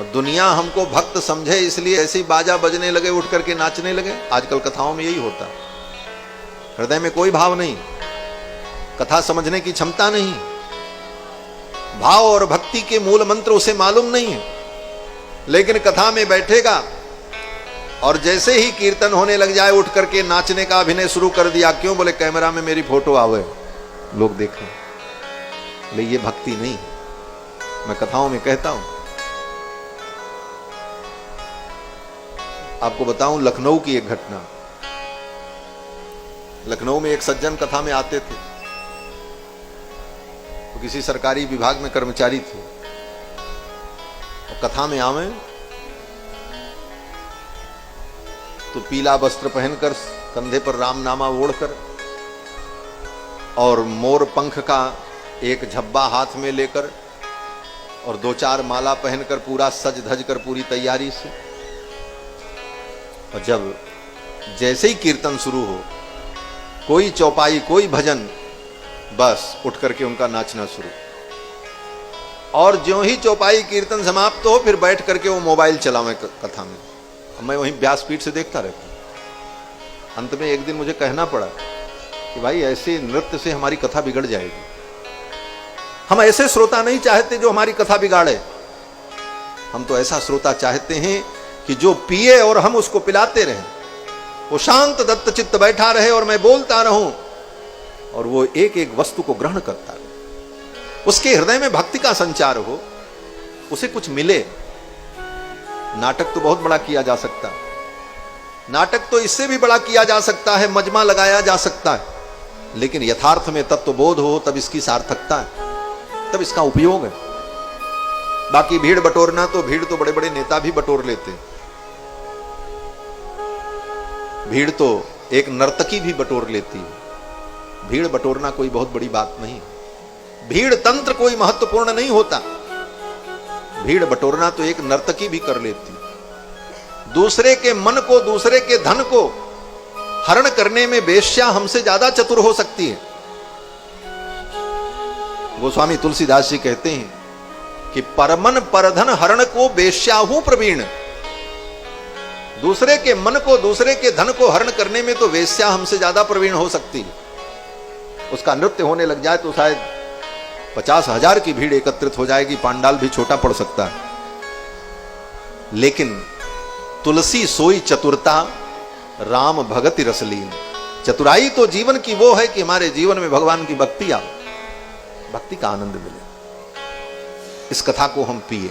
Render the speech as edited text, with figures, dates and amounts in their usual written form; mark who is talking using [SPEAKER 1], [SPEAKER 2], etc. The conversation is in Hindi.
[SPEAKER 1] और दुनिया हमको भक्त समझे इसलिए ऐसी बाजा बजने लगे, उठ करके नाचने लगे। आजकल कथाओं में यही होता, हृदय में कोई भाव नहीं, कथा समझने की क्षमता नहीं, भाव और भक्ति के मूल मंत्र उसे मालूम नहीं है। लेकिन कथा में बैठेगा और जैसे ही कीर्तन होने लग जाए उठ करके नाचने का अभिनय शुरू कर दिया। क्यों? बोले कैमरा में मेरी फोटो आवे, लोग देखें। ले ये भक्ति नहीं। मैं कथाओं में कहता हूं, आपको बताऊं लखनऊ की एक घटना। लखनऊ में एक सज्जन कथा में आते थे, तो किसी सरकारी विभाग में कर्मचारी थे, और कथा में आवे तो पीला वस्त्र पहनकर, कंधे पर राम नामा ओढ़कर और मोर पंख का एक झब्बा हाथ में लेकर और 2-4 माला पहनकर पूरा सज धज कर पूरी तैयारी से। और जब जैसे ही कीर्तन शुरू हो, कोई चौपाई कोई भजन, बस उठ करके उनका नाचना शुरू। और ज्यों ही चौपाई कीर्तन समाप्त हो फिर बैठ करके वो मोबाइल चलावे कथा में। मैं वहीं व्यासपीठ से देखता रहता। अंत में एक दिन मुझे कहना पड़ा कि भाई ऐसे नृत्य से हमारी कथा बिगड़ जाएगी। हम ऐसे श्रोता नहीं चाहते जो हमारी कथा बिगाड़े। हम तो ऐसा श्रोता चाहते हैं कि जो पिए और हम उसको पिलाते रहें, वो शांत दत्त चित्त बैठा रहे और मैं बोलता रहूं और वो एक एक वस्तु को ग्रहण करता रहे, उसके हृदय में भक्ति का संचार हो, उसे कुछ मिले। नाटक तो बहुत बड़ा किया जा सकता है, नाटक तो इससे भी बड़ा किया जा सकता है, मजमा लगाया जा सकता है, लेकिन यथार्थ में तत्वबोध हो तब इसकी सार्थकता है, तब इसका उपयोग है। बाकी भीड़ बटोरना तो भीड़ तो बड़े बड़े नेता भी बटोर लेते हैं, भीड़ तो एक नर्तकी भी बटोर लेती है। भीड़ बटोरना कोई बहुत बड़ी बात नहीं, भीड़ तंत्र कोई महत्वपूर्ण नहीं होता, भीड़ बटोरना तो एक नर्तकी भी कर लेती। दूसरे के मन को, दूसरे के धन को हरण करने में वेश्या हमसे ज्यादा चतुर हो सकती है। गोस्वामी तुलसीदास जी कहते हैं कि परमन परधन हरण को वेश्या हूं प्रवीण। दूसरे के मन को, दूसरे के धन को हरण करने में तो वेश्या हमसे ज्यादा प्रवीण हो सकती है। उसका नृत्य होने लग जाए तो शायद 50,000 की भीड़ एकत्रित हो जाएगी, पांडाल भी छोटा पड़ सकता है। लेकिन तुलसी सोई चतुरता, राम भगति रसलीन। चतुराई तो जीवन की वो है कि हमारे जीवन में भगवान की भक्ति आए, भक्ति का आनंद मिले। इस कथा को हम पिए।